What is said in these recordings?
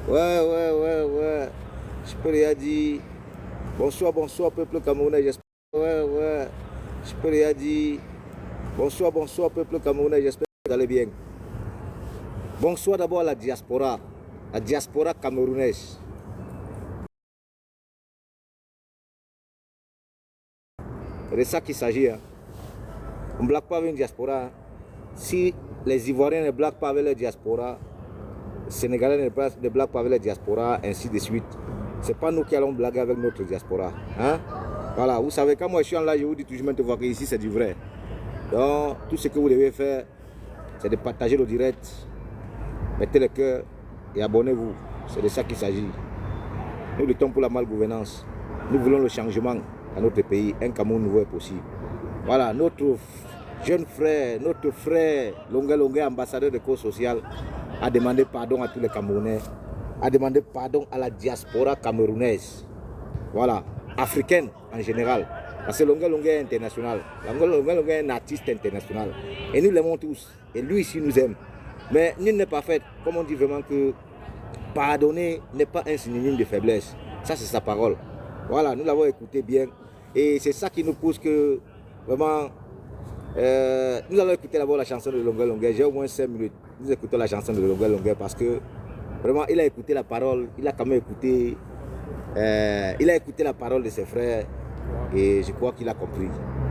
Ouais. Je peux déjà dire bonsoir, peuple camerounais. J'espère. Ouais. Je peux déjà dire bonsoir, peuple camerounais. J'espère que vous allez bien. Bonsoir d'abord à la diaspora camerounaise. C'est de ça qu'il s'agit. Hein. On ne blague pas avec une diaspora. Hein. Si les Ivoiriens ne blaguent pas avec la diaspora, les Sénégalais ne blaguent pas avec la diaspora, ainsi de suite. Ce n'est pas nous qui allons blaguer avec notre diaspora. Hein? Voilà, vous savez, quand moi je suis en live, je vous dis toujours de voir qu'ici c'est du vrai. Donc, tout ce que vous devez faire, c'est de partager le direct, mettez le cœur et abonnez-vous. C'est de ça qu'il s'agit. Nous luttons pour la malgouvernance. Nous voulons le changement à notre pays. Un Cameroun nouveau est possible. Voilà, notre jeune frère, notre frère Longue, ambassadeur de cause sociale, a demandé pardon à tous les Camerounais, a demandé pardon à la diaspora camerounaise, voilà, africaine en général, parce que Longue est international, Longue est un artiste international, et nous l'aimons tous, et lui ici nous aime, mais nul n'est pas fait, comme on dit vraiment que pardonner n'est pas un synonyme de faiblesse, ça c'est sa parole, voilà, nous l'avons écouté bien, et c'est ça qui nous pousse que, vraiment, nous allons écouter d'abord la chanson de Longue, j'ai au moins 5 minutes. Nous écoutons la chanson de Longue parce que vraiment il a écouté la parole, il a quand même écouté, la parole de ses frères et je crois qu'il a compris.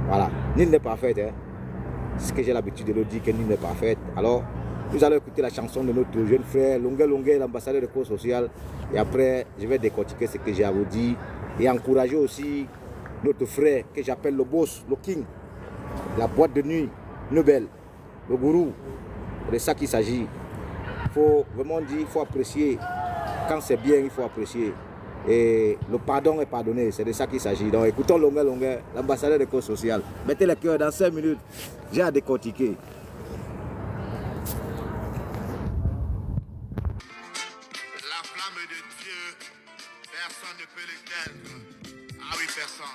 Voilà, nul n'est parfait, hein. C'est ce que j'ai l'habitude de le dire, que nul n'est parfait. Alors, nous allons écouter la chanson de notre jeune frère Longue, l'ambassadeur de cause sociale. Et après, je vais décortiquer ce que j'ai à vous dire et encourager aussi notre frère que j'appelle le boss, le king. La boîte de nuit, Nobel, le gourou, c'est de ça qu'il s'agit. Il faut vraiment dire, il faut apprécier. Quand c'est bien, il faut apprécier. Et le pardon est pardonné, c'est de ça qu'il s'agit. Donc écoutons Longue, l'ambassadeur de cause sociale. Mettez le cœur dans 5 minutes, j'ai à décortiquer. La flamme de Dieu, personne ne peut l'éteindre. Ah oui, personne.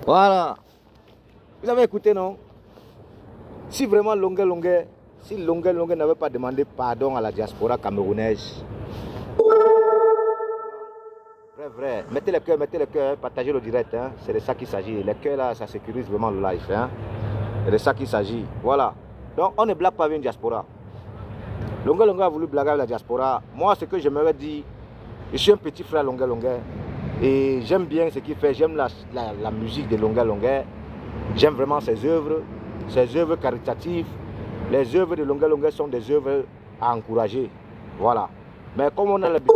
Voilà. Vous avez écouté, non? Si vraiment Longue n'avait pas demandé pardon à la diaspora camerounaise, vrai, mettez le cœur, partagez le direct, hein. C'est de ça qu'il s'agit. Le cœur là, ça sécurise vraiment le live, hein. C'est de ça qu'il s'agit. Voilà. Donc on ne blague pas avec une diaspora. Longue a voulu blaguer avec la diaspora. Moi, ce que j'aimerais dire, je suis un petit frère Longue et j'aime bien ce qu'il fait. J'aime la musique de Longue. J'aime vraiment ses œuvres caritatives. Les œuvres de Longue sont des œuvres à encourager. Voilà. Mais comme on a l'habitude,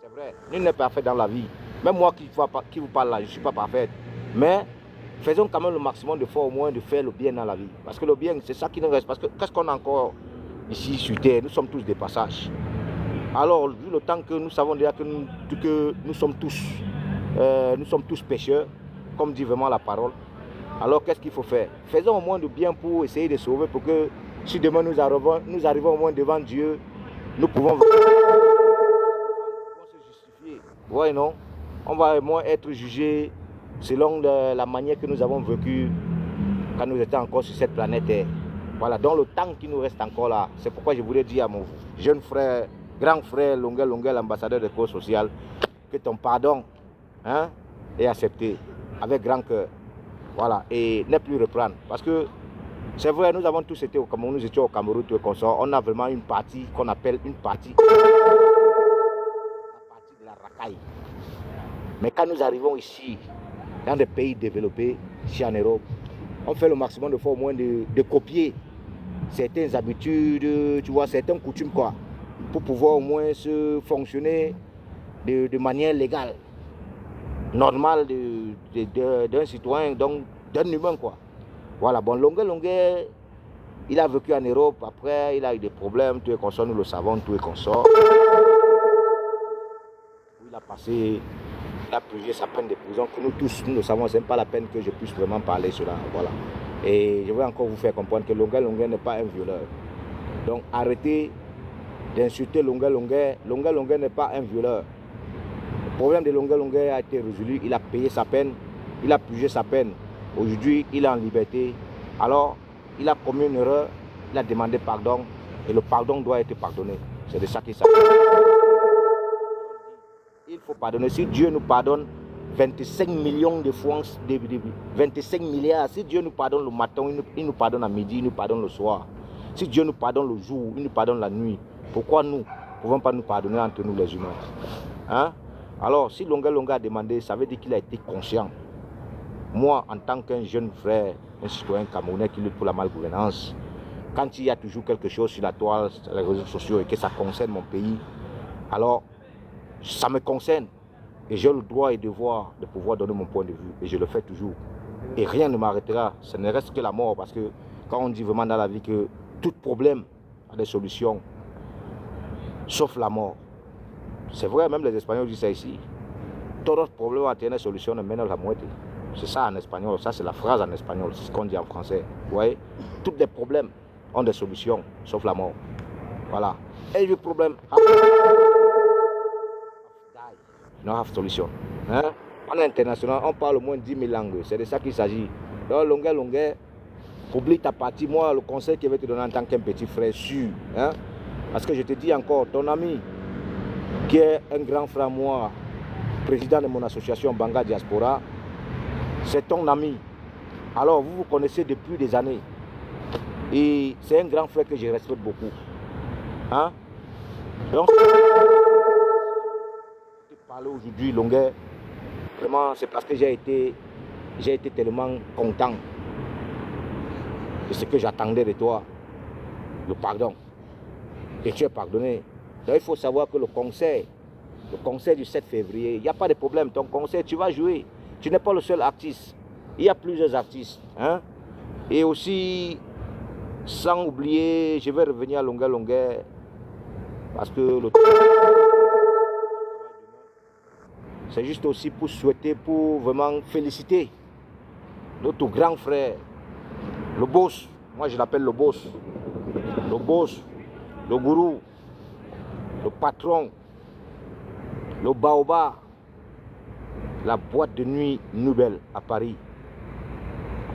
c'est vrai, nul n'est parfait dans la vie. Même moi qui vous parle là, je ne suis pas parfait. Mais faisons quand même le maximum d'efforts au moins de faire le bien dans la vie. Parce que le bien, c'est ça qui nous reste. Parce que qu'est-ce qu'on a encore ici sur Terre? Nous sommes tous des passages. Alors, vu le temps que nous savons déjà que nous sommes tous Nous sommes tous pécheurs, comme dit vraiment la parole. Alors qu'est-ce qu'il faut faire? Faisons au moins de bien pour essayer de sauver, pour que si demain nous arrivons au moins devant Dieu, nous pouvons se justifier. Oui, non? On va au moins être jugé selon la manière que nous avons vécu quand nous étions encore sur cette planète Terre. Voilà, dans le temps qui nous reste encore là. C'est pourquoi je voulais dire à mon jeune frère, grand frère Longuel, l'ambassadeur de cause sociale, que ton pardon est accepté avec grand cœur. Voilà, et ne plus reprendre. Parce que c'est vrai, nous avons tous été au Cameroun, nous étions au Cameroun, tout et consort. On a vraiment une partie qu'on appelle une partie. La partie de la racaille. Mais quand nous arrivons ici, dans des pays développés, ici en Europe, on fait le maximum de fois au moins de copier certaines habitudes, tu vois, certaines coutumes, quoi, pour pouvoir au moins se fonctionner de manière légale, normale d'un citoyen, donc d'un humain, quoi. Voilà, bon, Longuet, il a vécu en Europe, après il a eu des problèmes, tout et consort, nous le savons, tout et consort. Il a passé, il a purgé sa peine de prison, que nous tous, nous le savons, ce n'est pas la peine que je puisse vraiment parler cela, voilà. Et je vais encore vous faire comprendre que Longuet n'est pas un violeur. Donc arrêtez d'insulter Longuet n'est pas un violeur. Le problème de Longuet a été résolu, il a payé sa peine, il a purgé sa peine. Aujourd'hui, il est en liberté. Alors, il a commis une erreur, il a demandé pardon, et le pardon doit être pardonné. C'est de ça qu'il s'agit. Il faut pardonner. Si Dieu nous pardonne 25 millions de francs, 25 milliards, si Dieu nous pardonne le matin, il nous pardonne à midi, il nous pardonne le soir. Si Dieu nous pardonne le jour, il nous pardonne la nuit. Pourquoi nous ne pouvons pas nous pardonner entre nous les humains? Alors, si Longuet a demandé, ça veut dire qu'il a été conscient. Moi, en tant qu'un jeune frère, un citoyen camerounais qui lutte pour la malgouvernance, quand il y a toujours quelque chose sur la toile, sur les réseaux sociaux et que ça concerne mon pays, alors ça me concerne. Et j'ai le droit et le devoir de pouvoir donner mon point de vue. Et je le fais toujours. Et rien ne m'arrêtera. Ce ne reste que la mort. Parce que quand on dit vraiment dans la vie que tout problème a des solutions, sauf la mort. C'est vrai, même les Espagnols disent ça ici. Todos problemas tienen soluciones menos la muerte. C'est ça en espagnol. Ça, c'est la phrase en espagnol. C'est ce qu'on dit en français. Vous voyez? Tous les problèmes ont des solutions, sauf la mort. Voilà. Et le problème... No have solution. En international, on parle au moins 10 000 langues. C'est de ça qu'il s'agit. Donc, Longuet, oublie ta partie. Moi, le conseil que je vais te donner en tant qu'un petit frère sûr. Parce que je te dis encore, ton ami, qui est un grand frère, moi, président de mon association Banga Diaspora, c'est ton ami. Alors, vous vous connaissez depuis des années. Et c'est un grand frère que je respecte beaucoup. Donc, aujourd'hui, Longuet, vraiment, c'est parce que j'ai été tellement content de ce que j'attendais de toi, le pardon. Et tu es pardonné. Donc, il faut savoir que le concert du 7 février, il n'y a pas de problème. Ton concert, tu vas jouer. Tu n'es pas le seul artiste. Il y a plusieurs artistes. Et aussi, sans oublier, je vais revenir à Longuet, parce que le... C'est juste aussi pour souhaiter, pour vraiment féliciter notre grand frère, le boss. Moi, je l'appelle le boss. Le boss, le gourou, le patron, le baobab, la boîte de nuit nouvelle à Paris,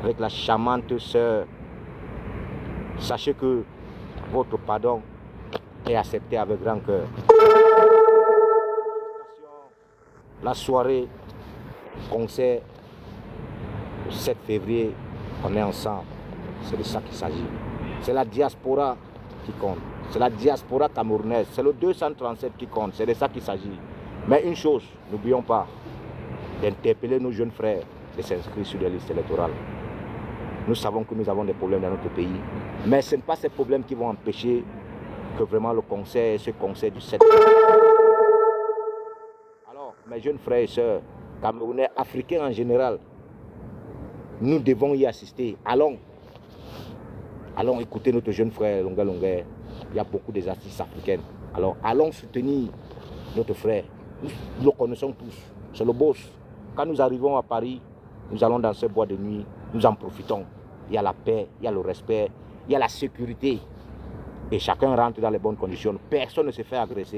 avec la charmante sœur. Sachez que votre pardon est accepté avec grand cœur. La soirée, concert, le 7 février, on est ensemble. C'est de ça qu'il s'agit. C'est la diaspora qui compte. C'est la diaspora camerounaise. C'est le 237 qui compte. C'est de ça qu'il s'agit. Mais une chose, n'oublions pas d'interpeller nos jeunes frères de s'inscrire sur les listes électorales. Nous savons que nous avons des problèmes dans notre pays. Mais ce n'est pas ces problèmes qui vont empêcher que vraiment ce concert du 7 février. Mes jeunes frères et sœurs, camerounais, africains en général, nous devons y assister. Allons écouter notre jeune frère Longuet. Il y a beaucoup des artistes africains. Alors allons soutenir notre frère. Nous le connaissons tous. C'est le boss. quand nous arrivons à Paris, nous allons dans ce bois de nuit, nous en profitons. Il y a la paix, il y a le respect, il y a la sécurité. Et chacun rentre dans les bonnes conditions. Personne ne se fait agresser.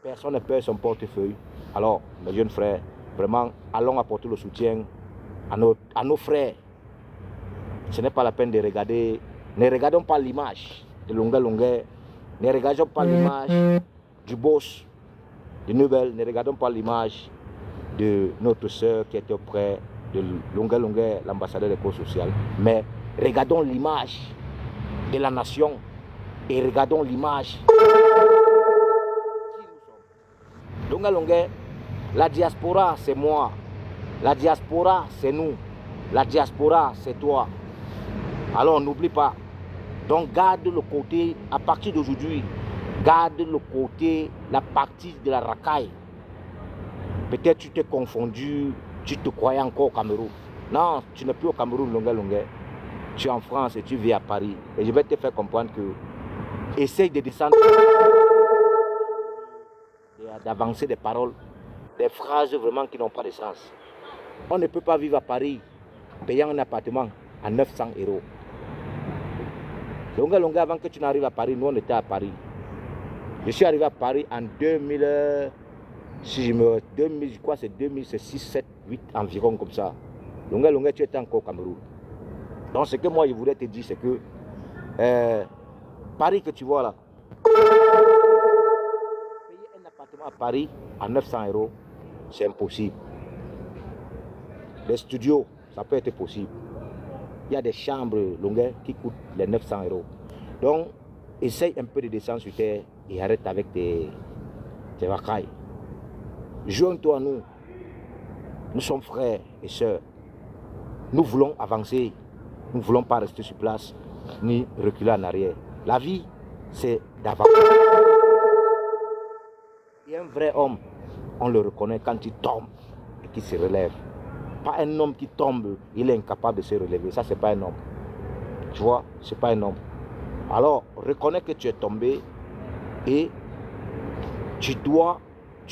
Personne ne perd son portefeuille. Alors, mes jeunes frères, vraiment, allons apporter le soutien à nos frères. Ce n'est pas la peine de regarder. Ne regardons pas l'image de Longueur Longueur. Ne regardons pas l'image du boss de Nouvelle. Ne regardons pas l'image de notre sœur qui était auprès de Longueur Longueur, l'ambassadeur des causes sociales. Mais regardons l'image de la nation et regardons l'image. Longueur Longueur, la diaspora c'est moi. La diaspora c'est nous. La diaspora c'est toi. Alors n'oublie pas. Donc garde le côté, à partir d'aujourd'hui, garde le côté, la partie de la racaille. Peut-être tu t'es confondu, tu te croyais encore au Cameroun. Non, tu n'es plus au Cameroun, Longueur Longueur. Tu es en France et tu vis à Paris. Et je vais te faire comprendre que essaye de descendre, d'avancer des paroles, des phrases vraiment qui n'ont pas de sens. On ne peut pas vivre à Paris payant un appartement à 900 €. Longueur Longueur, avant que tu n'arrives à Paris, nous on était à Paris. Je suis arrivé à Paris en 2000, je crois c'est 2006, 7, 8 environ comme ça. Longueur Longueur, tu étais encore au Cameroun. Donc ce que moi je voulais te dire, c'est que Paris que tu vois là, payer un appartement à Paris à 900 €, c'est impossible. Les studios, ça peut être possible. Il y a des chambres Longueur qui coûtent les 900 €. Donc, essaye un peu de descendre sur terre et arrête avec tes racailles. Joins-toi à nous. Nous sommes frères et sœurs. Nous voulons avancer. Nous ne voulons pas rester sur place ni reculer en arrière. La vie, c'est d'avancer. Et un vrai homme, on le reconnaît quand il tombe et qu'il se relève. Pas un homme qui tombe, il est incapable de se relever. Ça, c'est pas un homme. Tu vois, c'est pas un homme. Alors, reconnais que tu es tombé et tu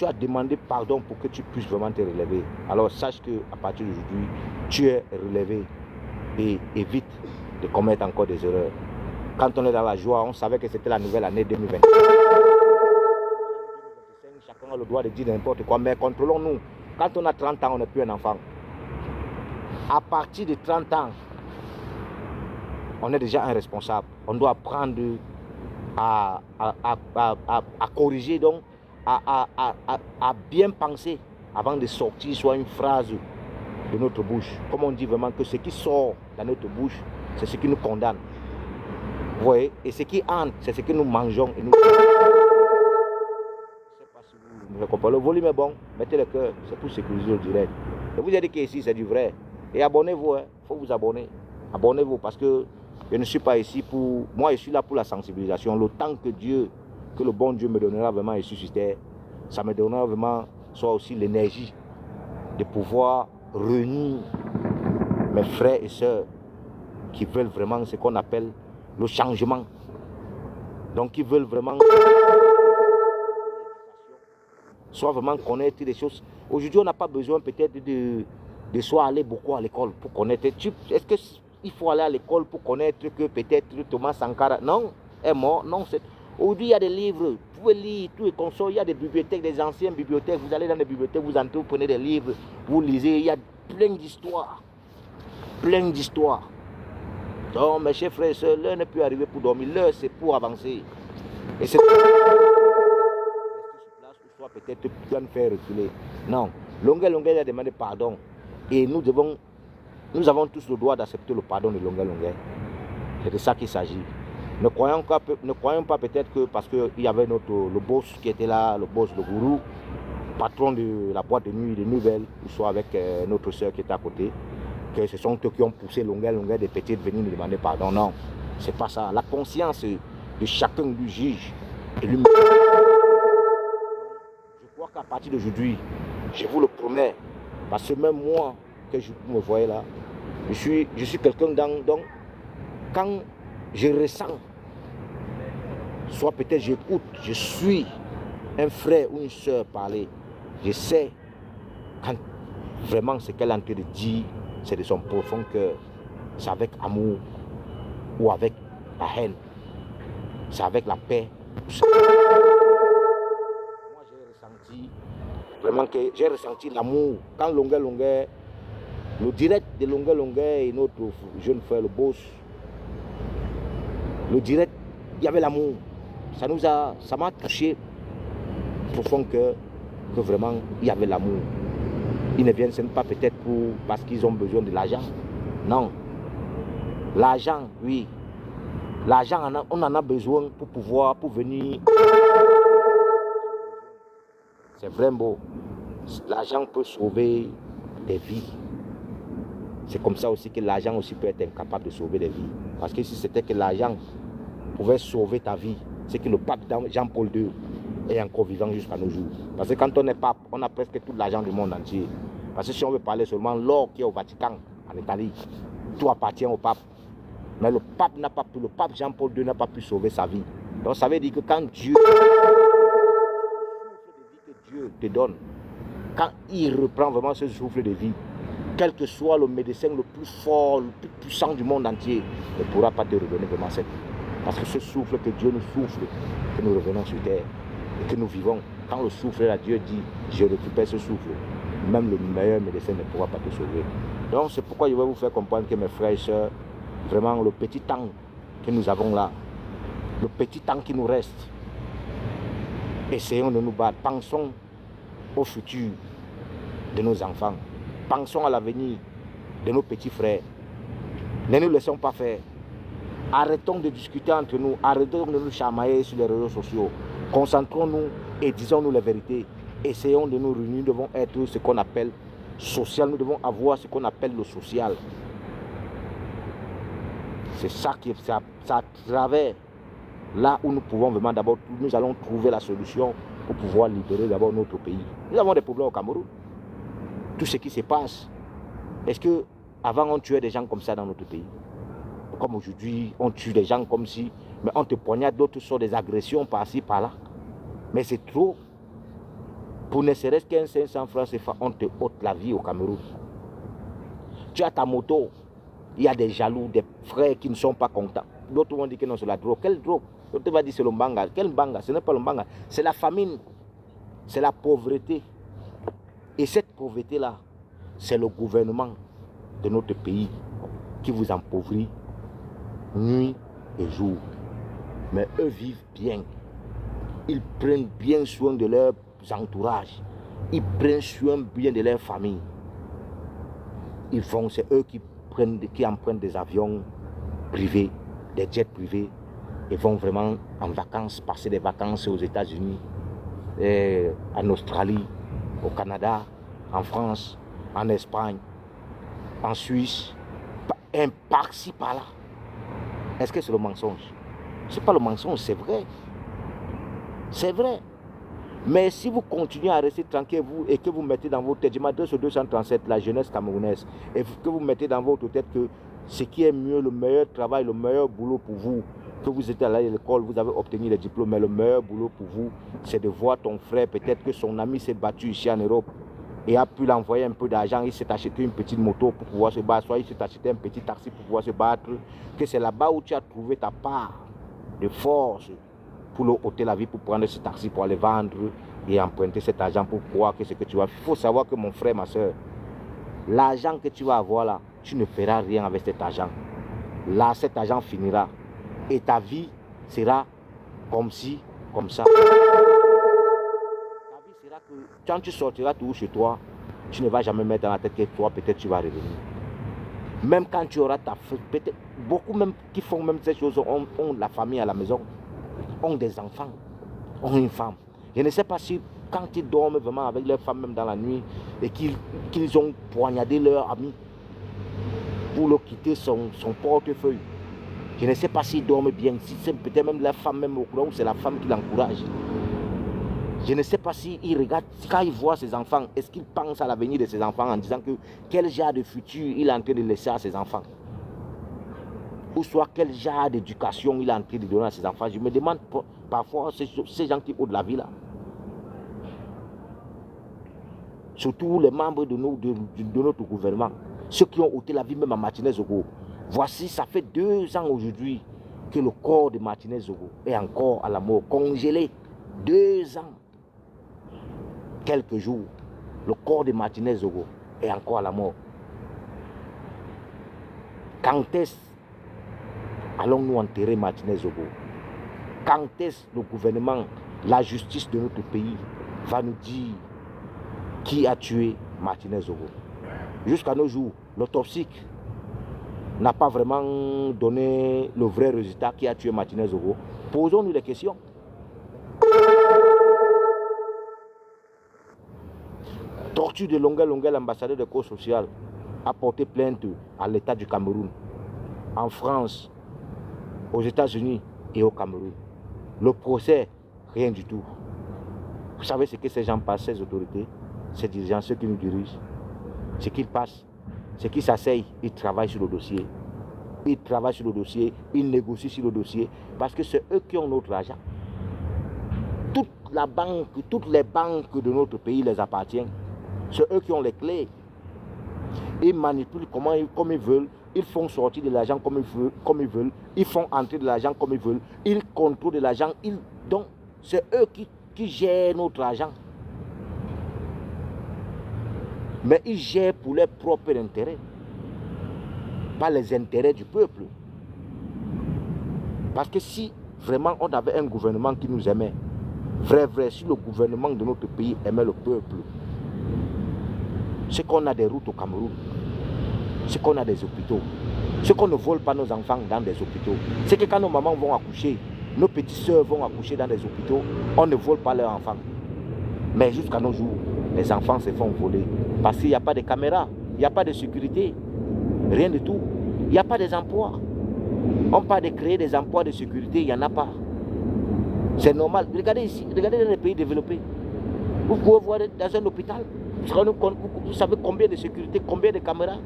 as demandé pardon pour que tu puisses vraiment te relever. Alors, sache qu'à partir d'aujourd'hui, tu es relevé et évite de commettre encore des erreurs. Quand on est dans la joie, on savait que c'était la nouvelle année 2020. Chacun a le droit de dire n'importe quoi, mais contrôlons-nous. Quand on a 30 ans, on n'est plus un enfant. À partir de 30 ans, on est déjà un responsable. On doit apprendre à corriger, donc à bien penser avant de sortir soit une phrase de notre bouche. Comme on dit vraiment que ce qui sort dans notre bouche, c'est ce qui nous condamne. Vous voyez? Et ce qui entre, c'est ce que nous mangeons. Et nous... Je ne sais pas si vous me comprenez. Le volume est bon, mettez le cœur, c'est pour sécuriser le direct. Je vous ai dit qu'ici c'est du vrai. Et abonnez-vous, il faut vous abonner. Abonnez-vous parce que je ne suis pas ici pour... Moi, je suis là pour la sensibilisation. Le temps que le bon Dieu me donnera vraiment ici sur terre, ça me donnera vraiment soit aussi l'énergie de pouvoir réunir mes frères et sœurs qui veulent vraiment ce qu'on appelle le changement. Donc, qui veulent vraiment soit vraiment connaître des choses. Aujourd'hui, on n'a pas besoin peut-être de soit aller beaucoup à l'école pour connaître. Est-ce qu'il faut aller à l'école pour connaître que peut-être Thomas Sankara, non, est mort? Non, aujourd'hui, il y a des livres, vous pouvez lire, tout est console, il y a des bibliothèques, des anciennes bibliothèques, vous allez dans des bibliothèques, vous entrez, vous prenez des livres, vous lisez, il y a plein d'histoires. Plein d'histoires. Donc, mes chers frères et sœurs, l'heure n'est plus arrivée pour dormir, l'heure c'est pour avancer. Et c'est soit peut-être tu me faire reculer. Non, Longueur Longueur a demandé pardon. Et nous avons tous le droit d'accepter le pardon de Longueur Longueur. C'est de ça qu'il s'agit. Ne croyons pas peut-être que parce qu'il y avait le boss qui était là, le boss, le gourou, patron de la boîte de nuit de Nouvelle, ou soit avec notre soeur qui était à côté, que ce sont eux qui ont poussé Longueur Longueur des petites venir nous demander pardon. Non, c'est pas ça. La conscience de chacun du juge et lui. Je crois qu'à partir d'aujourd'hui, je vous le promets, parce que même moi, que vous me voyez là, je suis quelqu'un donc quand je ressens, soit peut-être j'écoute, je suis un frère ou une soeur parler, Je sais quand vraiment ce qu'elle est en train de dire, c'est de son profond cœur. C'est avec amour ou avec la haine. C'est avec la paix. Moi, j'ai ressenti vraiment que j'ai ressenti l'amour. Quand longueur, le direct de longueur et notre jeune frère, le boss, le direct, il y avait l'amour. Ça m'a touché profond cœur que vraiment il y avait l'amour. Ils ne viennent pas peut-être parce qu'ils ont besoin de l'argent. Non. L'argent, oui. L'argent, on en a besoin pour venir. C'est vraiment beau. L'argent peut sauver des vies. C'est comme ça aussi que l'argent aussi peut être incapable de sauver des vies. Parce que si c'était que l'argent pouvait sauver ta vie, c'est que le pape Jean-Paul II est encore vivant jusqu'à nos jours. Parce que quand on est pape, on a presque tout l'argent du monde entier. Parce que si on veut parler seulement l'or qui est au Vatican, en Italie, tout appartient au pape. Mais le pape Jean-Paul II n'a pas pu sauver sa vie. Donc ça veut dire que quand Dieu, le souffle de vie que Dieu te donne, quand il reprend vraiment ce souffle de vie, quel que soit le médecin le plus fort, le plus puissant du monde entier, ne pourra pas te redonner vraiment cette vie. Parce que ce souffle que Dieu nous souffle, que nous revenons sur terre et que nous vivons, quand le souffle là, Dieu dit, je récupère ce souffle, même le meilleur médecin ne pourra pas te sauver. Donc c'est pourquoi je vais vous faire comprendre que mes frères et sœurs, vraiment le petit temps que nous avons là, le petit temps qui nous reste, essayons de nous battre, pensons au futur de nos enfants, pensons à l'avenir de nos petits frères, ne nous laissons pas faire, arrêtons de discuter entre nous, arrêtons de nous chamailler sur les réseaux sociaux, concentrons-nous et disons-nous la vérité, essayons de nous réunir, nous devons être ce qu'on appelle social, nous devons avoir ce qu'on appelle le social. C'est ça qui est à travers là où nous pouvons vraiment d'abord, nous allons trouver la solution pour pouvoir libérer d'abord notre pays. Nous avons des problèmes au Cameroun. Tout ce qui se passe, est-ce que avant on tuait des gens comme ça dans notre pays? Comme aujourd'hui, on tue des gens comme si, mais on te poignarde, d'autres sont des agressions par-ci, par-là. Mais c'est trop. Pour ne serait-ce qu'un 500 francs CFA, on te ôte la vie au Cameroun. Tu as ta moto. Il y a des jaloux, des frères qui ne sont pas contents. D'autres vont dire que non, c'est la drogue. Quelle drogue? D'autres vont dire que c'est le mbanga. Quel mbanga? Ce n'est pas le mbanga. C'est la famine. C'est la pauvreté. Et cette pauvreté-là, c'est le gouvernement de notre pays qui vous appauvrit nuit et jour. Mais eux vivent bien. Ils prennent bien soin de leurs entourages. Ils prennent soin bien de leur famille. C'est eux qui empruntent des avions privés, des jets privés, et vont vraiment en vacances, passer des vacances aux États-Unis, en Australie, au Canada, en France, en Espagne, en Suisse, un par-ci, par-là. Est-ce que c'est le mensonge? Ce n'est pas le mensonge, c'est vrai. C'est vrai. Mais si vous continuez à rester tranquille et que vous mettez dans votre tête, je m'adresse au 237, la jeunesse camerounaise, et que vous mettez dans votre tête que ce qui est mieux, le meilleur travail, le meilleur boulot pour vous, que vous êtes allé à l'école, vous avez obtenu les diplômes, mais le meilleur boulot pour vous, c'est de voir ton frère, peut-être que son ami s'est battu ici en Europe et a pu l'envoyer un peu d'argent, il s'est acheté une petite moto pour pouvoir se battre, soit il s'est acheté un petit taxi pour pouvoir se battre, que c'est là-bas où tu as trouvé ta part de force pour le ôter la vie, pour prendre ce taxi, pour aller vendre et emprunter cet argent pour croire que ce que tu vas faire. Il faut savoir que mon frère, ma soeur, l'argent que tu vas avoir là, tu ne feras rien avec cet argent. Là, cet argent finira et ta vie sera comme ci, comme ça. Ta vie sera que quand tu sortiras tout chez toi, tu ne vas jamais mettre dans la tête que toi, peut-être tu vas revenir. Même quand tu auras ta femme, peut-être beaucoup même qui font même ces choses ont la famille à la maison, ont des enfants, ont une femme. Je ne sais pas si quand ils dorment vraiment avec leur femme même dans la nuit et qu'ils ont poignardé leur ami pour leur quitter son portefeuille. Je ne sais pas s'ils dorment bien, si c'est peut-être même la femme même au courant ou c'est la femme qui l'encourage. Je ne sais pas s'ils regardent, quand ils voient ses enfants, est-ce qu'ils pensent à l'avenir de ses enfants en disant que quel genre de futur il est en train de laisser à ses enfants. Ou soit quel genre d'éducation il est en train de donner à ses enfants. Je me demande parfois ces gens qui ont de la vie là. surtout les membres de notre gouvernement, ceux qui ont ôté la vie même à Martinez Zogo. Voici, ça fait 2 ans aujourd'hui que le corps de Martinez Zogo est encore à la mort, congelé. 2 ans. Quelques jours, le corps de Martinez Zogo est encore à la mort. Quand est-ce allons-nous enterrer Martinez Zogo? Quand est-ce le gouvernement, la justice de notre pays va nous dire qui a tué Martinez Zogo? Jusqu'à nos jours, l'autopsie n'a pas vraiment donné le vrai résultat qui a tué Martinez Zogo. Posons-nous des questions. Torture de Longuel, l'ambassadeur de cause sociale, a porté plainte à l'État du Cameroun, en France, aux États-Unis et au Cameroun. Le procès, rien du tout. Vous savez ce que ces gens passent, ces autorités, ces dirigeants, ceux qui nous dirigent, ce qu'ils passent, c'est qu'ils s'asseyent, ils travaillent sur le dossier. Ils travaillent sur le dossier, ils négocient sur le dossier, parce que c'est eux qui ont notre argent. Toutes les banques de notre pays les appartiennent. C'est eux qui ont les clés. Ils manipulent comme ils veulent. Ils font sortir de l'argent comme ils veulent. Ils font entrer de l'argent comme ils veulent. Ils contrôlent de l'argent. Donc, c'est eux qui gèrent notre argent. Mais ils gèrent pour leurs propres intérêts. Pas les intérêts du peuple. Parce que si vraiment on avait un gouvernement qui nous aimait, vrai, si le gouvernement de notre pays aimait le peuple, c'est qu'on a des routes au Cameroun, c'est qu'on a des hôpitaux, c'est qu'on ne vole pas nos enfants dans des hôpitaux, c'est que quand nos mamans vont accoucher, nos petites soeurs vont accoucher dans des hôpitaux, on ne vole pas leurs enfants. Mais jusqu'à nos jours, les enfants se font voler parce qu'il n'y a pas de caméras, il n'y a pas de sécurité, rien du tout, il n'y a pas des emplois. On parle de créer des emplois de sécurité, il n'y en a pas. C'est normal. Regardez ici, regardez dans les pays développés. Vous pouvez voir dans un hôpital, vous savez combien de sécurité, combien de caméras,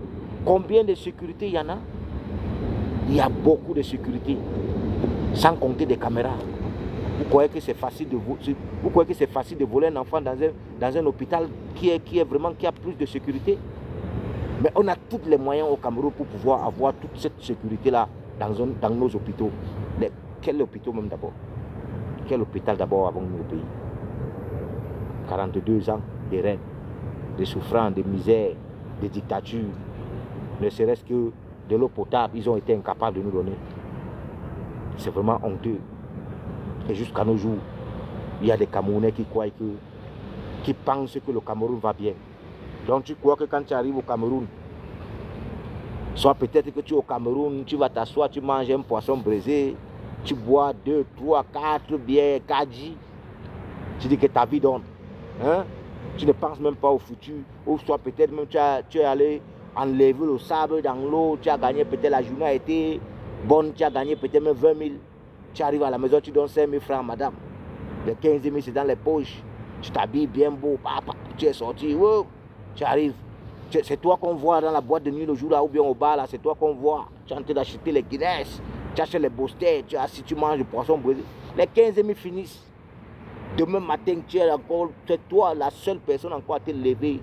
combien de sécurité il y en a. Il y a beaucoup de sécurité, sans compter des caméras. Vous croyez que c'est facile de voler un enfant dans un hôpital qui a plus de sécurité? Mais on a tous les moyens au Cameroun pour pouvoir avoir toute cette sécurité-là dans nos hôpitaux. Quel hôpital même d'abord? Quel hôpital d'abord avant nos pays? 42 ans de règne, de souffrance, de misère, de dictature. Ne serait-ce que de l'eau potable, ils ont été incapables de nous donner. C'est vraiment honteux. Et jusqu'à nos jours, il y a des Camerounais qui pensent que le Cameroun va bien. Donc tu crois que quand tu arrives au Cameroun, soit peut-être que tu es au Cameroun, tu vas t'asseoir, tu manges un poisson braisé, tu bois 2, 3, 4 bières, 4 J. Tu dis que ta vie donne. Hein? Tu ne penses même pas au futur. Ou soit peut-être même tu es allé enlever le sable dans l'eau, tu as gagné peut-être la journée a été bonne, tu as gagné peut-être même 20 000. Tu arrives à la maison, tu donnes 5 000 francs, madame. Les 15 000 c'est dans les poches. Tu t'habilles bien beau, papa, tu es sorti, wow, tu arrives. C'est toi qu'on voit dans la boîte de nuit le jour là, ou bien au bar là, c'est toi qu'on voit. Tu es en train d'acheter les Guinness, tu achètes les Boston, tu es assis, tu manges le poisson brisé. Les 15 000 finissent. Demain matin, tu es encore, c'est toi la seule personne encore à te lever.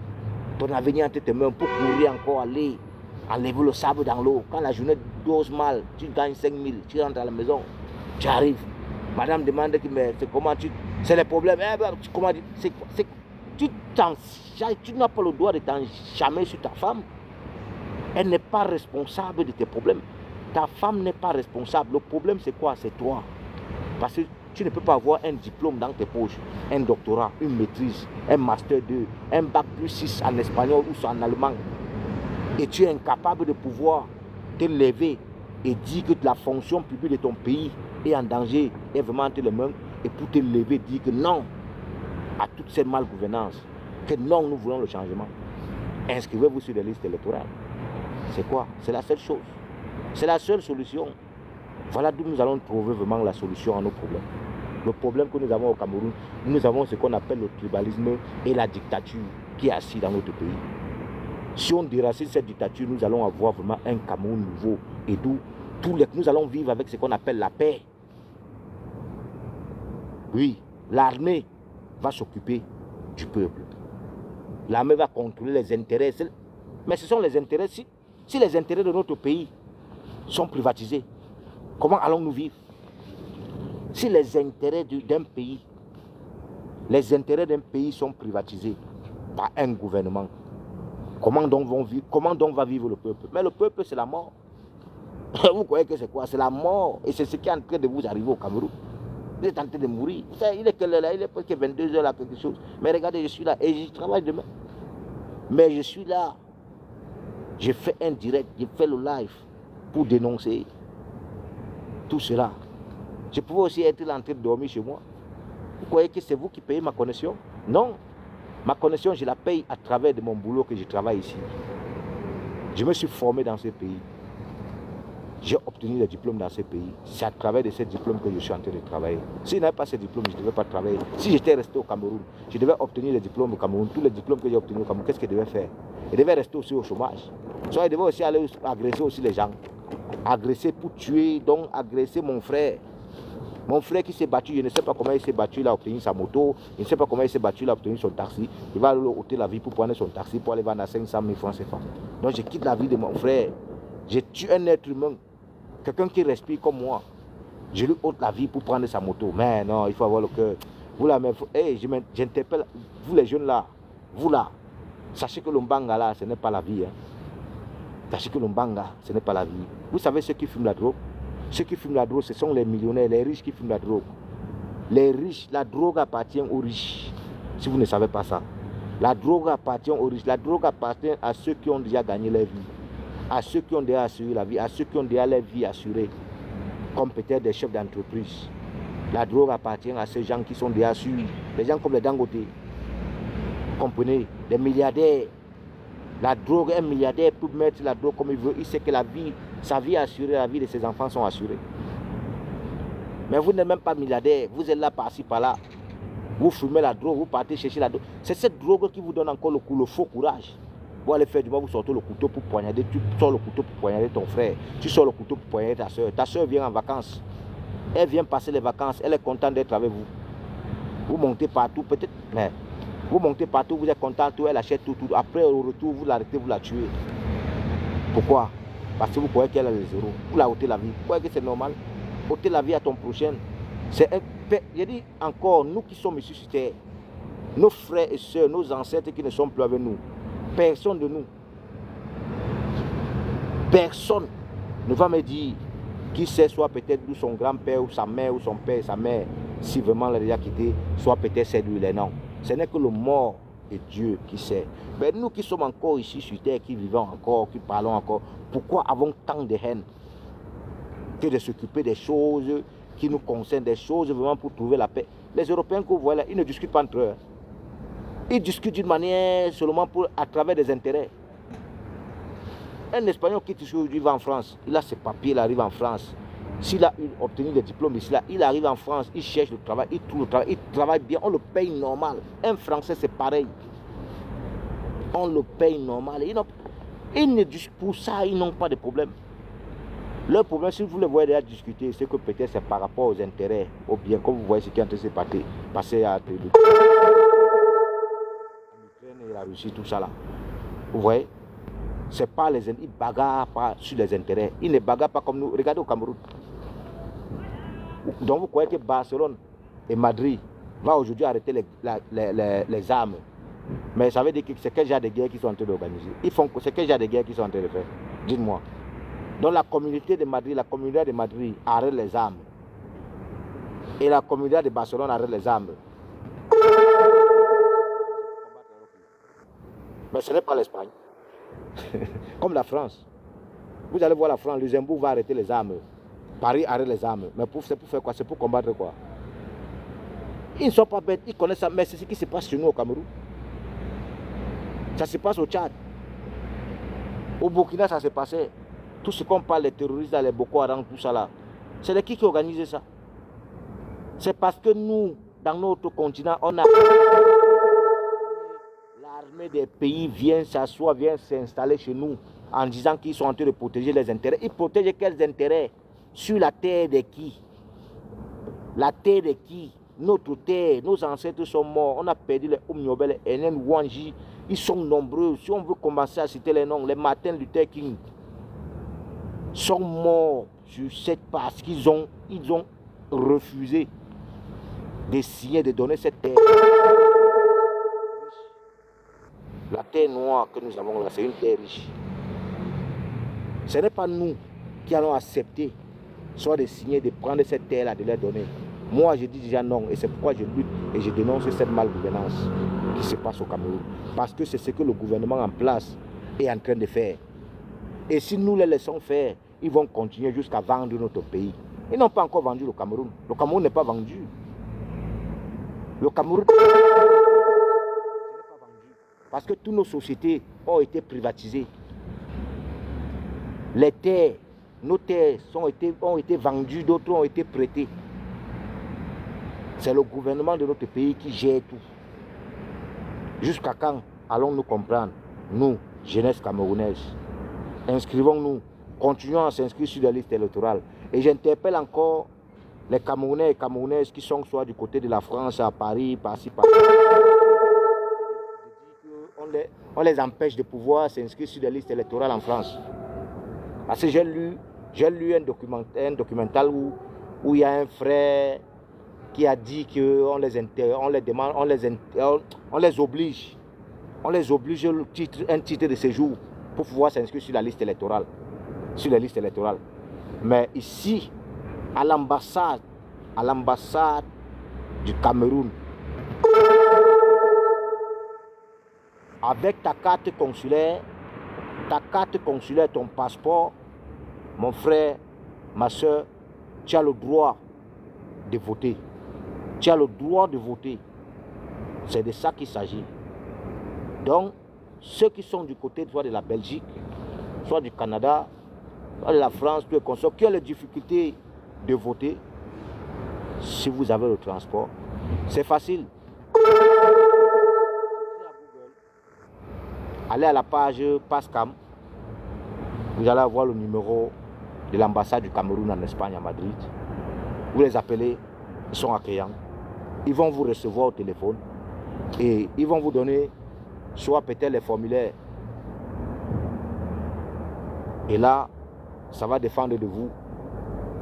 Ton avenir entre tes mains pour courir encore, aller enlever le sable dans l'eau. Quand la journée dose mal, tu gagnes 5 000, tu rentres à la maison, tu arrives. Madame demande mais c'est comment c'est les problèmes. Comment dire, tu n'as pas le droit de t'en jamais sur ta femme. Elle n'est pas responsable de tes problèmes. Ta femme n'est pas responsable. Le problème c'est quoi? C'est toi. Parce que tu ne peux pas avoir un diplôme dans tes poches, un doctorat, une maîtrise, un master 2, un bac plus 6 en espagnol ou en allemand. Et tu es incapable de pouvoir te lever et dire que la fonction publique de ton pays est en danger, est vraiment entre les mains, et pour te lever, dire que non à toute cette malgouvernance, que non, nous voulons le changement. Inscrivez-vous sur les listes électorales. C'est quoi? C'est la seule chose. C'est la seule solution. Voilà d'où nous allons trouver vraiment la solution à nos problèmes. Le problème que nous avons au Cameroun, nous avons ce qu'on appelle le tribalisme et la dictature qui est assise dans notre pays. Si on déracine cette dictature, nous allons avoir vraiment un Cameroun nouveau et d'où nous allons vivre avec ce qu'on appelle la paix. Oui, l'armée va s'occuper du peuple. L'armée va contrôler les intérêts. Mais ce sont les intérêts. Si les intérêts de notre pays sont privatisés, comment allons-nous vivre? Si les intérêts d'un pays, sont privatisés par un gouvernement, comment donc va vivre le peuple? Mais le peuple, c'est la mort. Vous croyez que c'est quoi? C'est la mort. Et c'est ce qui est en train de vous arriver au Cameroun. Vous êtes en train de mourir. Il est quelle heure là? Il est presque 22 h là, quelque chose. Mais regardez, je suis là et je travaille demain. Mais je suis là. J'ai fait un direct, j'ai fait le live pour dénoncer tout cela. Je pouvais aussi être là en train de dormir chez moi. Vous croyez que c'est vous qui payez ma connexion? Non. Ma connexion, je la paye à travers de mon boulot que je travaille ici. Je me suis formé dans ce pays. J'ai obtenu des diplômes dans ce pays. C'est à travers de ces diplômes que je suis en train de travailler. Si je n'avais pas ces diplômes, je ne devais pas travailler. Si j'étais resté au Cameroun, je devais obtenir les diplômes au Cameroun. Tous les diplômes que j'ai obtenus au Cameroun, qu'est-ce que je devais faire? Je devais rester aussi au chômage. Soit je devais aussi aller agresser aussi les gens. Agresser pour tuer, donc agresser mon frère. Mon frère qui s'est battu, je ne sais pas comment il s'est battu, il a obtenu sa moto. Je ne sais pas comment il s'est battu, il a obtenu son taxi. Il va aller ôter la vie pour prendre son taxi, pour aller vendre à 500 000 francs CFA. Donc je quitte la vie de mon frère. Je tue un être humain. Quelqu'un qui respire comme moi, je lui ôte la vie pour prendre sa moto. Mais non, il faut avoir le cœur. Vous là, j'interpelle, vous les jeunes là, vous là, sachez que le mbanga là, ce n'est pas la vie. Hein. Sachez que le mbanga, ce n'est pas la vie. Vous savez ceux qui fument la drogue? Ceux qui fument la drogue, ce sont les millionnaires, les riches qui fument la drogue. Les riches, la drogue appartient aux riches. Si vous ne savez pas ça. La drogue appartient aux riches. La drogue appartient à ceux qui ont déjà gagné leur vie. À ceux qui ont déjà assuré la vie, à ceux qui ont déjà leur vie assurée, comme peut-être des chefs d'entreprise. La drogue appartient à ces gens qui sont déjà sûrs, les gens comme les Dangote, comprenez, les milliardaires. La drogue, un milliardaire peut mettre la drogue comme il veut, il sait que sa vie est assurée, la vie de ses enfants sont assurées. Mais vous n'êtes même pas milliardaire, vous êtes là par-ci, par-là, vous fumez la drogue, vous partez chercher la drogue. C'est cette drogue qui vous donne encore le faux courage. Vous allez faire du mal, vous sortez le couteau pour poignarder, tu sors le couteau pour poignarder ton frère, tu sors le couteau pour poignarder ta soeur. Ta soeur vient en vacances, elle vient passer les vacances, elle est contente d'être avec vous. Vous montez partout, peut-être, mais vous montez partout, vous êtes content, tout, elle achète tout. Après, au retour, vous l'arrêtez, vous la tuez. Pourquoi? Parce que vous croyez qu'elle a les zéros. Vous la ôtez la vie. Vous croyez que c'est normal? Ôter la vie à ton prochain. Je dis encore, nous qui sommes ici sur terre, nos frères et sœurs, nos ancêtres qui ne sont plus avec nous, personne de nous, personne ne va me dire qui sait, soit peut-être d'où son grand-père ou sa mère ou son père et sa mère, si vraiment l'a déjà quitté, soit peut-être c'est lui, les noms. Ce n'est que le mort et Dieu qui sait. Mais nous qui sommes encore ici sur terre, qui vivons encore, qui parlons encore, pourquoi avons tant de haine que de s'occuper des choses qui nous concernent, des choses vraiment pour trouver la paix? Les Européens que vous voyez là, ils ne discutent pas entre eux. Ils discutent d'une manière seulement à travers des intérêts. Un Espagnol qui aujourd'hui va en France, il a ses papiers, il arrive en France. S'il a obtenu des diplômes ici, là, il arrive en France, il cherche le travail, il trouve le travail, il travaille bien, on le paye normal. Un Français, c'est pareil. On le paye normal. Pour ça, ils n'ont pas de problème. Leur problème, si vous le voyez déjà discuter, c'est que peut-être c'est par rapport aux intérêts, ou bien comme vous voyez ce qui est en train de se passer à l'Ukraine et la Russie, tout ça là. Vous voyez? C'est pas ils ne bagarrent pas sur les intérêts. Ils ne bagarrent pas comme nous. Regardez au Cameroun. Donc vous croyez que Barcelone et Madrid vont aujourd'hui arrêter les armes. Mais ça veut dire que c'est quel genre de guerre qu'ils sont en train d'organiser. C'est quel genre de guerre qu'ils sont en train de faire? Dites-moi. Donc la communauté de Madrid arrête les armes. Et la communauté de Barcelone arrête les armes. Mais ce n'est pas l'Espagne. Comme la France. Vous allez voir la France, Luxembourg va arrêter les armes. Paris arrête les armes. Mais c'est pour faire quoi? C'est pour combattre quoi? Ils ne sont pas bêtes, ils connaissent ça. Mais c'est ce qui se passe chez nous au Cameroun. Ça se passe au Tchad. Au Burkina, ça se passait. Tout ce qu'on parle, les terroristes, les Boko Haram, tout ça là. C'est de qui organise ça? C'est parce que nous, dans notre continent, on a... L'armée des pays vient s'asseoir, vient s'installer chez nous en disant qu'ils sont en train de protéger les intérêts. Ils protègent quels intérêts? Sur la terre de qui? La terre de qui? Notre terre, nos ancêtres sont morts. On a perdu les Oumniobel, les Enen Wanji, Ils sont nombreux. Si on veut commencer à citer les noms, les Martin Luther King sont morts sur cette parce qu'ils ont refusé de signer, de donner cette terre. La terre noire que nous avons là, c'est une terre riche. Ce n'est pas nous qui allons accepter soit de signer, de prendre cette terre-là, de leur donner. Moi, je dis déjà non, et c'est pourquoi je lutte et je dénonce cette malgouvernance qui se passe au Cameroun. Parce que c'est ce que le gouvernement en place est en train de faire. Et si nous les laissons faire, ils vont continuer jusqu'à vendre notre pays. Ils n'ont pas encore vendu le Cameroun. Le Cameroun n'est pas vendu. Le Cameroun n'est pas vendu. Parce que toutes nos sociétés ont été privatisées. Les terres, nos terres ont été vendues, d'autres ont été prêtées. C'est le gouvernement de notre pays qui gère tout. Jusqu'à quand allons-nous comprendre, nous, jeunesse camerounaise? Inscrivons-nous, continuons à s'inscrire sur la liste électorale. Et j'interpelle encore les Camerounais et Camerounaises qui sont soit du côté de la France, à Paris, par-ci, par-là. On les empêche de pouvoir s'inscrire sur la liste électorale en France. Parce que j'ai lu un documental où il y a un frère qui a dit qu'on les oblige un titre de séjour pour pouvoir s'inscrire sur la liste électorale. Mais ici, à l'ambassade du Cameroun, avec ta carte consulaire, ton passeport, mon frère, ma soeur, tu as le droit de voter. Tu as le droit de voter. C'est de ça qu'il s'agit. Donc, ceux qui sont du côté soit de la Belgique, soit du Canada, soit de la France, tous les consorts, qui ont les difficultés de voter, si vous avez le transport, c'est facile. Allez à la page Pascam, vous allez avoir le numéro de l'ambassade du Cameroun en Espagne, à Madrid. Vous les appelez, ils sont accueillants. Ils vont vous recevoir au téléphone et ils vont vous donner soit peut-être les formulaires. Et là, ça va dépendre de vous.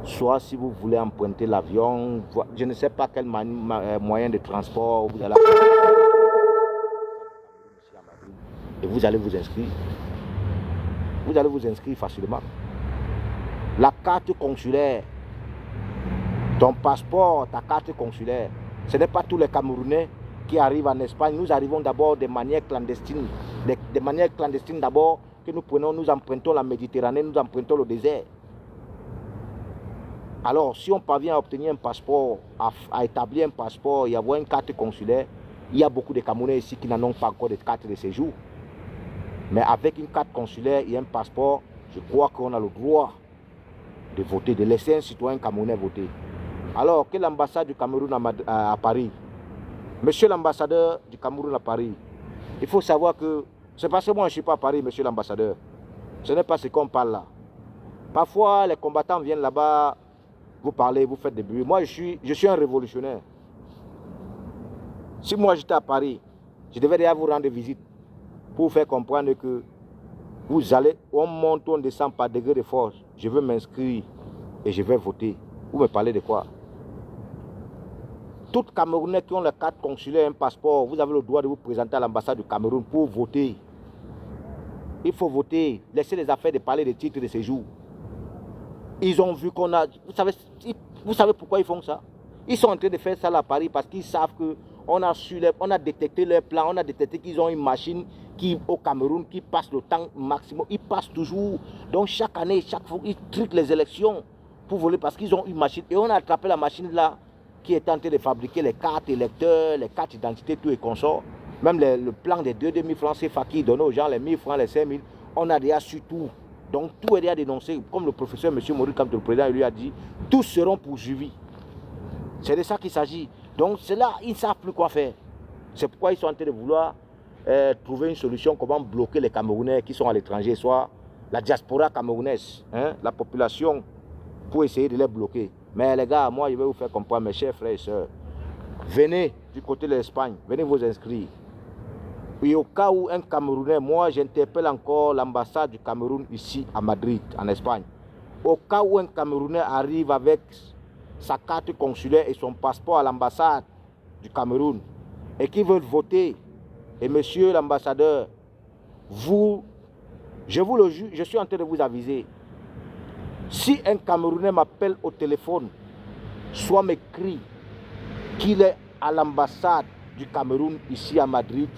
Soit si vous voulez emprunter l'avion, je ne sais pas quel moyen de transport vous allez et vous allez vous inscrire. Vous allez vous inscrire facilement. La carte consulaire, ton passeport, ta carte consulaire, ce n'est pas tous les Camerounais qui arrivent en Espagne. Nous arrivons d'abord de manière clandestine. De manière clandestine d'abord que nous prenons, nous empruntons la Méditerranée, nous empruntons le désert. Alors, si on parvient à obtenir un passeport, à établir un passeport et avoir une carte consulaire, il y a beaucoup de Camerounais ici qui n'en ont pas encore de carte de séjour. Mais avec une carte consulaire et un passeport, je crois qu'on a le droit de voter, de laisser un citoyen camerounais voter. Alors que l'ambassade du Cameroun à Paris, monsieur l'ambassadeur du Cameroun à Paris, il faut savoir que, c'est parce que moi je ne suis pas à Paris, monsieur l'ambassadeur. Ce n'est pas ce qu'on parle là. Parfois, les combattants viennent là-bas, vous parlez, vous faites des bruits. Moi, je suis un révolutionnaire. Si moi j'étais à Paris, je devais déjà vous rendre visite pour vous faire comprendre que vous allez, on monte, on descend par degré de force. Je veux m'inscrire et je vais voter. Vous me parlez de quoi? Tous les Camerounais qui ont la carte consulaire, un passeport, vous avez le droit de vous présenter à l'ambassade du Cameroun pour voter. Il faut voter. Laissez les affaires de parler des titres de séjour. Ils ont vu qu'on a... Vous savez pourquoi ils font ça? Ils sont en train de faire ça là à Paris parce qu'ils savent qu'on a détecté leur plan, on a détecté qu'ils ont une machine qui, au Cameroun, qui passe le temps maximum. Ils passent toujours. Donc chaque année, chaque fois, ils truquent les élections pour voler parce qu'ils ont une machine. Et on a attrapé la machine là qui est en train de fabriquer les cartes électeurs, les cartes d'identité, tout et consorts. Même le plan des 2 000 francs CFA qui donnent aux gens les 1 000 francs, les 5 000. On a déjà su tout. Donc tout est déjà dénoncé. Comme le professeur M. Maurice, comme le président lui a dit, tous seront poursuivis. C'est de ça qu'il s'agit. Donc c'est là, ils ne savent plus quoi faire. C'est pourquoi ils sont en train de vouloir trouver une solution, comment bloquer les Camerounais qui sont à l'étranger, soit la diaspora camerounaise, hein, la population, pour essayer de les bloquer. Mais les gars, moi je vais vous faire comprendre, mes chers frères et sœurs, venez du côté de l'Espagne, venez vous inscrire. Et au cas où un Camerounais, moi j'interpelle encore l'ambassade du Cameroun ici à Madrid, en Espagne. Au cas où un Camerounais arrive avec sa carte consulaire et son passeport à l'ambassade du Cameroun et qui veut voter, et monsieur l'ambassadeur, je vous le jure, je suis en train de vous aviser. Si un Camerounais m'appelle au téléphone, soit m'écrit qu'il est à l'ambassade du Cameroun ici à Madrid,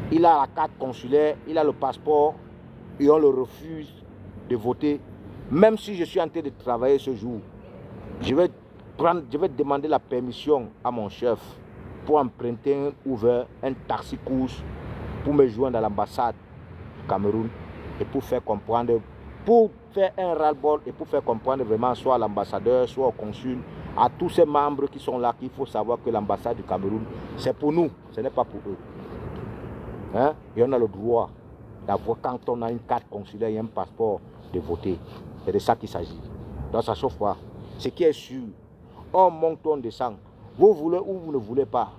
il a la carte consulaire, il a le passeport et on le refuse de voter. Même si je suis en train de travailler ce jour, je vais demander la permission à mon chef pour emprunter un Uber, un taxi-course pour me joindre à l'ambassade du Cameroun et pour faire comprendre, pour faire un ras-le-bol et pour faire comprendre vraiment soit à l'ambassadeur, soit au consul, à tous ces membres qui sont là, qu'il faut savoir que l'ambassade du Cameroun, c'est pour nous, ce n'est pas pour eux. Hein? Et on a le droit d'avoir, quand on a une carte consulaire et un passeport, de voter. C'est de ça qu'il s'agit. Donc ça ne chauffe pas. Ce qui est sûr, on monte, on descend. Vous voulez ou vous ne voulez pas.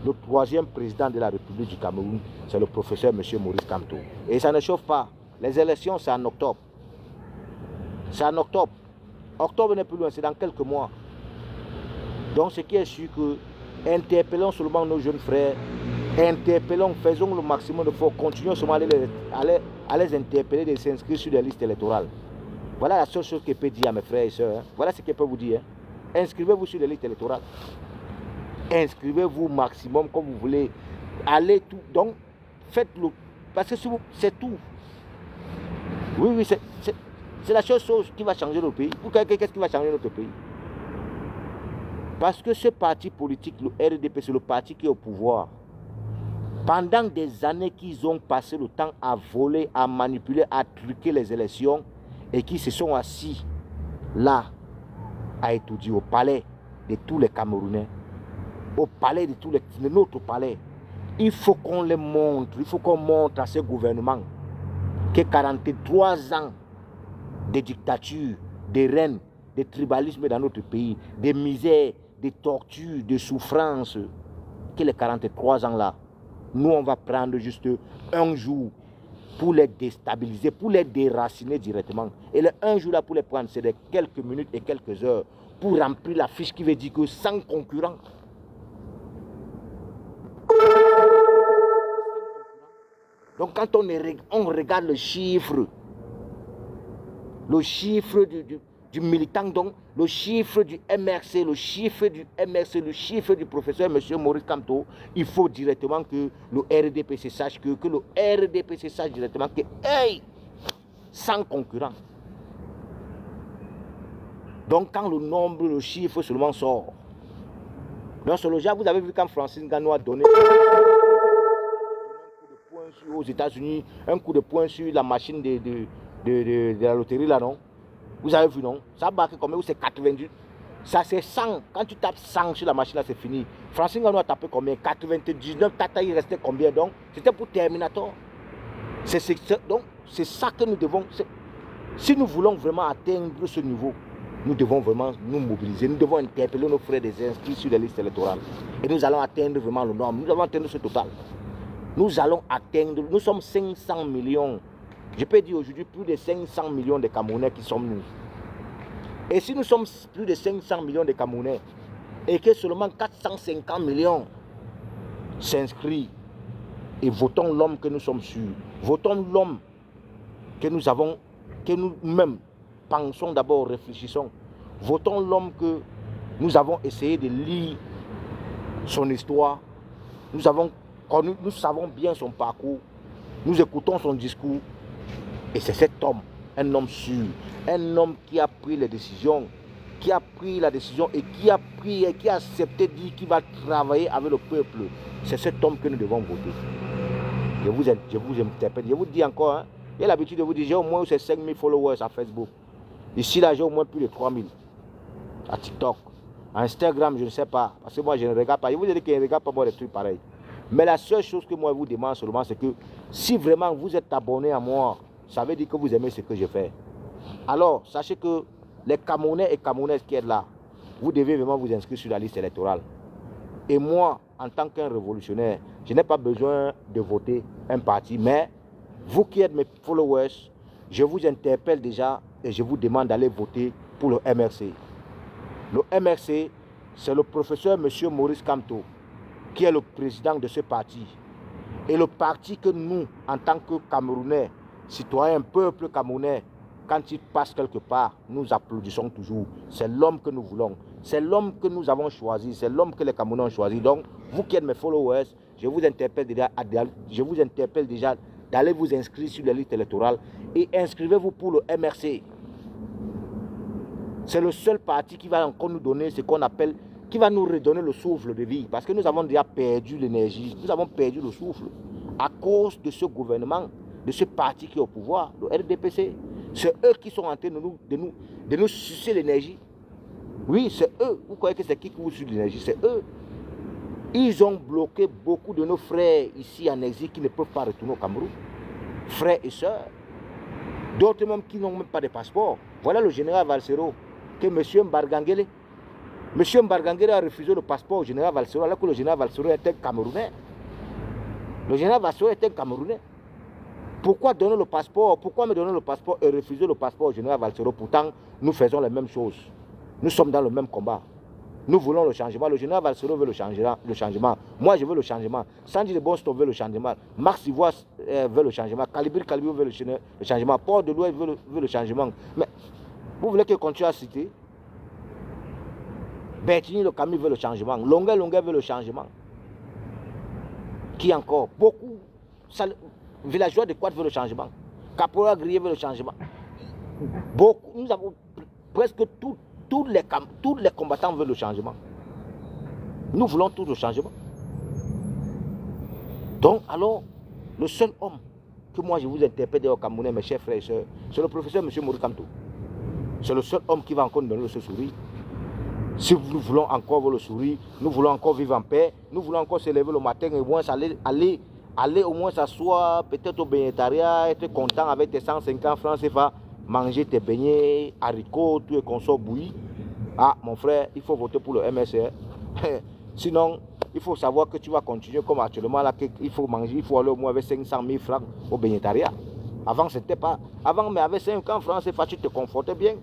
Le troisième président de la République du Cameroun, c'est le professeur M. Maurice Kamto. Et ça ne chauffe pas. Les élections, c'est en octobre. C'est en octobre. Octobre n'est plus loin, c'est dans quelques mois. Donc ce qui est sûr que interpellons seulement nos jeunes frères, interpellons, faisons le maximum de force, continuons seulement à les interpeller, de s'inscrire sur les listes électorales. Voilà la seule chose que je peux dire à mes frères et sœurs. Hein. Voilà ce que je peux vous dire. Hein. Inscrivez-vous sur les listes électorales. Inscrivez-vous au maximum comme vous voulez. Allez tout. Donc, faites-le. Parce que c'est tout. Oui, c'est la seule chose qui va changer notre pays. Qu'est-ce qui va changer notre pays? Parce que ce parti politique, le RDP, c'est le parti qui est au pouvoir. Pendant des années qu'ils ont passé le temps à voler, à manipuler, à truquer les élections et qui se sont assis là, à étudier au palais de tous les Camerounais, au palais de notre palais. Il faut qu'on les montre, il faut qu'on montre à ce gouvernement que 43 ans de dictature, de reines, de tribalisme dans notre pays, de misère, de torture, de souffrance, que les 43 ans là, nous on va prendre juste un jour pour les déstabiliser, pour les déraciner directement. Et le un jour là pour les prendre, c'est de quelques minutes et quelques heures pour remplir la fiche qui veut dire que sans concurrent. Donc quand on regarde le chiffre du militant, donc le chiffre du MRC, le chiffre du professeur M. Maurice Kamto, il faut directement que le RDPC sache que le RDPC sache directement que, hey, sans concurrent. Donc quand le chiffre seulement sort, donc sur le genre, vous avez vu quand Francis Ngannou a donné un coup de poing aux États-Unis, un coup de poing sur la machine de la loterie là, non? Vous avez vu, non? Ça marque combien? C'est 90. Ça, c'est 100. Quand tu tapes 100 sur la machine, là, c'est fini. Francis Ngannou a tapé combien? 99. Tata, il restait combien? Donc, c'était pour Terminator. Donc, c'est ça que nous devons... Si nous voulons vraiment atteindre ce niveau, nous devons vraiment nous mobiliser. Nous devons interpeller nos frères des inscrits sur les listes électorales. Et nous allons atteindre vraiment le nombre. Nous allons atteindre ce total. Nous allons atteindre... Nous sommes 500 millions. Je peux dire aujourd'hui plus de 500 millions de Camerounais qui sommes nous. Et si nous sommes plus de 500 millions de Camerounais et que seulement 450 millions s'inscrivent et votons l'homme que nous sommes sûrs, votons l'homme que nous avons, que nous-mêmes pensons d'abord, réfléchissons, votons l'homme que nous avons essayé de lire son histoire, nous savons bien son parcours, nous écoutons son discours. Et c'est cet homme, un homme sûr, un homme qui a pris les décisions, qui a pris la décision et qui a accepté de dire qu'il va travailler avec le peuple. C'est cet homme que nous devons voter. Je vous interpelle, je vous dis encore, hein, j'ai l'habitude de vous dire, j'ai au moins 5 000 followers à Facebook. Ici, là, j'ai au moins plus de 3 000 à TikTok. À Instagram, je ne sais pas, parce que moi, je ne regarde pas. Je vous ai dit que je ne regarde pas moi des trucs pareils. Mais la seule chose que moi, je vous demande seulement, c'est que si vraiment vous êtes abonné à moi, ça veut dire que vous aimez ce que je fais. Alors, sachez que les Camerounais et Camerounaises qui sont là, vous devez vraiment vous inscrire sur la liste électorale. Et moi, en tant qu'un révolutionnaire, Je n'ai pas besoin de voter un parti, mais vous qui êtes mes followers, je vous interpelle déjà et je vous demande d'aller voter pour le MRC. Le MRC, c'est le professeur M. Maurice Kamto, qui est le président de ce parti. Et le parti que nous, en tant que Camerounais, citoyens, peuple camerounais, quand il passe quelque part, nous applaudissons toujours. C'est l'homme que nous voulons. C'est l'homme que nous avons choisi. C'est l'homme que les Camerounais ont choisi. Donc, vous qui êtes mes followers, je vous interpelle déjà d'aller vous inscrire sur la liste électorale et inscrivez-vous pour le MRC. C'est le seul parti qui va encore nous donner ce qu'on appelle, qui va nous redonner le souffle de vie. Parce que nous avons déjà perdu l'énergie, nous avons perdu le souffle à cause de ce gouvernement, de ce parti qui est au pouvoir, le RDPC. C'est eux qui sont en train de nous sucer l'énergie. Oui, c'est eux. Vous croyez que c'est qui vous suce l'énergie? C'est eux. Ils ont bloqué beaucoup de nos frères ici en exil qui ne peuvent pas retourner au Cameroun. Frères et sœurs. D'autres même qui n'ont même pas de passeport. Voilà le général Valsero, que M. Mbargangele. M. Mbargangele a refusé le passeport au général Valsero, alors que le général Valsero était Camerounais. Le général Valsero était Camerounais. Pourquoi donner le passeport? Pourquoi me donner le passeport et refuser le passeport au général Valsero? Pourtant, nous faisons les mêmes choses. Nous sommes dans le même combat. Nous voulons le changement. Le général Valsero veut le changement. Moi, je veux le changement. Sandy de Boston veut le changement. Max Ivoire veut le changement. Calibri veut le changement. Port de l'Ouest veut le changement. Mais vous voulez que je continue à citer? Bertini le Camille veut le changement. Longuet veut le changement. Qui encore? Beaucoup. Villageois de Quad veut le changement. Caporal Grillé veut le changement. Beaucoup. Nous avons presque tous les combattants veulent le changement. Nous voulons tous le changement. Donc, alors, le seul homme que moi je vous interpelle au Camerounais, mes chers frères et sœurs, c'est le professeur M. Maurice Kamto. C'est le seul homme qui va encore nous donner ce sourire. Si nous voulons encore voir le sourire, nous voulons encore vivre en paix, nous voulons encore se lever le matin et au moins aller au moins s'asseoir, peut-être au bénétariat, être content avec tes 150 francs CFA, manger tes beignets, haricots, tout et consorts bouillis. Ah, mon frère, il faut voter pour le MSR. Sinon, il faut savoir que tu vas continuer comme actuellement, là, il faut manger, il faut aller au moins avec 500 000 francs au bénétariat. Avant, c'était pas. Avant, mais avec 50 francs CFA, tu te confortais bien.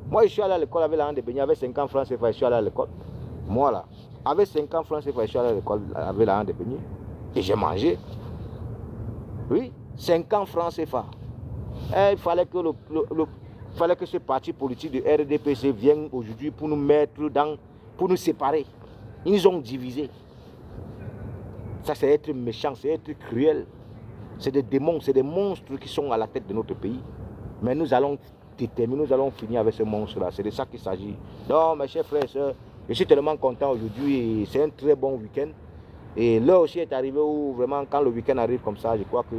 Moi, je suis allé à l'école avec l'argent de beignets, avec 50 francs CFA, je suis allé à l'école. Moi, là, avec 50 francs CFA, je suis allé à l'école avec l'argent de beignets. Et j'ai mangé. Oui, 50 francs CFA. Et il fallait que ce parti politique de RDPC vienne aujourd'hui pour nous mettre pour nous séparer. Ils nous ont divisés. Ça, c'est être méchant, c'est être cruel. C'est des démons, c'est des monstres qui sont à la tête de notre pays. Mais nous allons déterminer, nous allons finir avec ce monstre-là. C'est de ça qu'il s'agit. Donc, mes chers frères et sœurs, je suis tellement content aujourd'hui. C'est un très bon week-end. Et là aussi est arrivé où vraiment, quand le week-end arrive comme ça, je crois que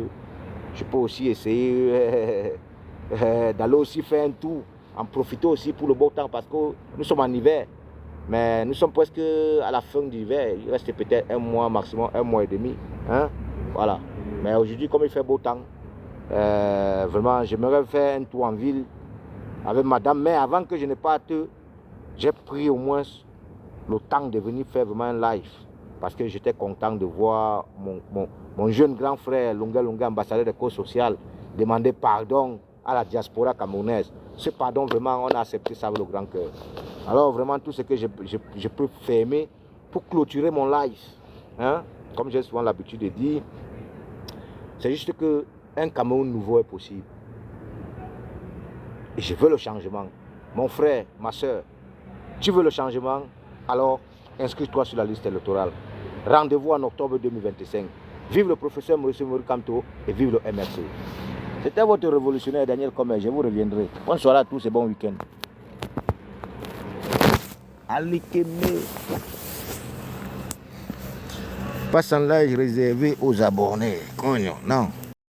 je peux aussi essayer d'aller aussi faire un tour, en profiter aussi pour le beau temps, parce que nous sommes en hiver. Mais nous sommes presque à la fin de l'hiver. Il reste peut-être un mois maximum, un mois et demi. Hein? Voilà. Mais aujourd'hui, comme il fait beau temps, vraiment, j'aimerais faire un tour en ville avec madame. Mais avant que je ne parte, j'ai pris au moins le temps de venir faire vraiment un live. Parce que j'étais content de voir mon jeune grand frère, Longuet, ambassadeur de cause sociale, demander pardon à la diaspora camerounaise. Ce pardon, vraiment, on a accepté ça avec le grand cœur. Alors, vraiment, tout ce que je peux fermer pour clôturer mon live, hein, comme j'ai souvent l'habitude de dire, c'est juste qu'un Cameroun nouveau est possible. Et je veux le changement. Mon frère, ma soeur, tu veux le changement, alors inscris-toi sur la liste électorale. Rendez-vous en octobre 2025. Vive le professeur Maurice Kamto et vive le MRC. C'était votre révolutionnaire Daniel Commer. Je vous reviendrai. Bonne soirée à tous et bon week-end. Alikeme. Passe en live réservé aux abonnés. Non.